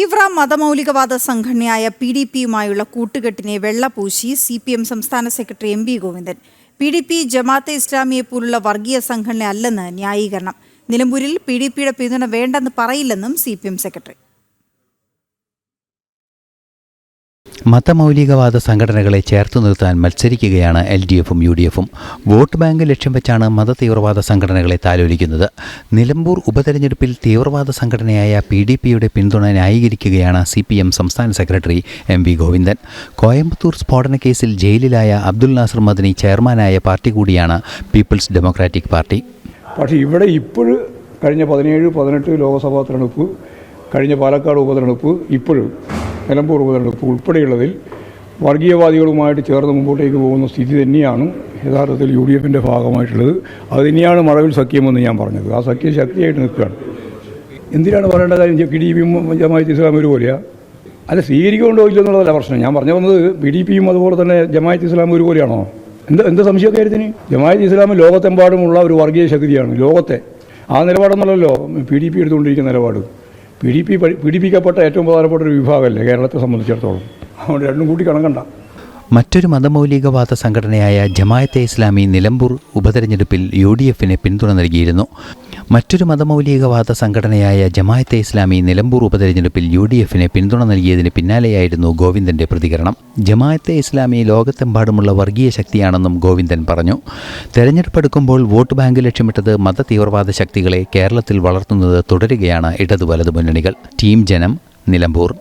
തീവ്ര മതമൗലികവാദ സംഘടനയായ PDPയുമായുള്ള കൂട്ടുകെട്ടിനെ വെള്ളപൂശി CPM സംസ്ഥാന സെക്രട്ടറി MV ഗോവിന്ദൻ. PDP ജമാഅത്തെ ഇസ്ലാമിയെ പോലുള്ള വർഗീയ സംഘടന അല്ലെന്ന് ന്യായീകരണം. നിലമ്പൂരിൽ PDPയുടെ പിന്തുണ വേണ്ടെന്ന് പറയില്ലെന്നും CPM സെക്രട്ടറി. മതമൗലികവാദ സംഘടനകളെ ചേർത്തു നിർത്താൻ മത്സരിക്കുകയാണ് LDFും UDFും. വോട്ട് ബാങ്ക് ലക്ഷ്യം വെച്ചാണ് മതതീവ്രവാദ സംഘടനകളെ താലോലിക്കുന്നത്. നിലമ്പൂർ ഉപതെരഞ്ഞെടുപ്പിൽ തീവ്രവാദ സംഘടനയായ PDPയുടെ പിന്തുണ ന്യായീകരിക്കുകയാണ് CPM സംസ്ഥാന സെക്രട്ടറി MV ഗോവിന്ദൻ. കോയമ്പത്തൂർ സ്ഫോടന കേസിൽ ജയിലിലായ അബ്ദുൽ നാസർ മദനി ചെയർമാനായ പാർട്ടി കൂടിയാണ് പീപ്പിൾസ് ഡെമോക്രാറ്റിക് പാർട്ടി. പക്ഷേ ഇവിടെ ഇപ്പോഴും കഴിഞ്ഞ 17-18 ലോക്സഭാ തെരഞ്ഞെടുപ്പ്, കഴിഞ്ഞ പാലക്കാട് ഉപതെരഞ്ഞെടുപ്പ്, ഇപ്പോഴും നിലമ്പൂർ ഉപതെരഞ്ഞെടുപ്പ് ഉൾപ്പെടെയുള്ളതിൽ വർഗീയവാദികളുമായിട്ട് ചേർന്ന് മുമ്പോട്ടേക്ക് പോകുന്ന സ്ഥിതി തന്നെയാണ് യഥാർത്ഥത്തിൽ UDFിൻ്റെ ഭാഗമായിട്ടുള്ളത്. അത് തന്നെയാണ് മഴവിൽ സഖ്യമെന്ന് ഞാൻ പറഞ്ഞത്. ആ സഖ്യം ശക്തിയായിട്ട് നിൽക്കുകയാണ്. എന്തിനാണ് പറയേണ്ട കാര്യം? PDPയും ജമാഅത്തെ ഇസ്ലാം ഒരുപോലെയാണ്. അല്ല, സ്വീകരിക്കൊണ്ടോ ഇല്ലെന്നുള്ളതല്ല പ്രശ്നം. ഞാൻ പറഞ്ഞു വന്നത് PDPയും അതുപോലെ തന്നെ ജമാഅത്തെ ഇസ്ലാം ഒരുപോലെയാണോ? എന്ത് സംശയ കാര്യത്തിന്? ജമാഅത്തെ ഇസ്ലാം ലോകത്തെമ്പാടുമുള്ള ഒരു വർഗീയ ശക്തിയാണ്. ലോകത്തെ ആ നിലപാടെന്നല്ലോ PDP എടുത്തുകൊണ്ടിരിക്കുന്ന നിലപാട്. പീഡിപ്പിക്കപ്പെട്ട ഏറ്റവും പ്രധാനപ്പെട്ട ഒരു വിഭാഗമല്ലേ കേരളത്തെ സംബന്ധിച്ചിടത്തോളം. അതുകൊണ്ട് രണ്ടും കൂട്ടി കണക്കണ്ട. മറ്റൊരു മതമൗലികവാദ സംഘടനയായ ജമാഅത്തെ ഇസ്ലാമി നിലമ്പൂർ ഉപതെരഞ്ഞെടുപ്പിൽ UDFിന് പിന്തുണ നൽകിയിരുന്നു. മറ്റൊരു മതമൗലികവാദ സംഘടനയായ ജമാഅത്തെ ഇസ്ലാമി നിലമ്പൂർ ഉപതെരഞ്ഞെടുപ്പിൽ UDFിന് പിന്തുണ നൽകിയതിന് പിന്നാലെയായിരുന്നു ഗോവിന്ദൻ്റെ പ്രതികരണം. ജമാഅത്തെ ഇസ്ലാമി ലോകത്തെമ്പാടുമുള്ള വർഗീയ ശക്തിയാണെന്നും ഗോവിന്ദൻ പറഞ്ഞു. തെരഞ്ഞെടുപ്പ് എടുക്കുമ്പോൾ വോട്ട് ബാങ്ക് ലക്ഷ്യമിട്ടത് മതതീവ്രവാദ ശക്തികളെ കേരളത്തിൽ വളർത്തുന്നത് തുടരുകയാണ് ഇടതു വലതു മുന്നണികൾ. ടീം ജനം, നിലമ്പൂർ.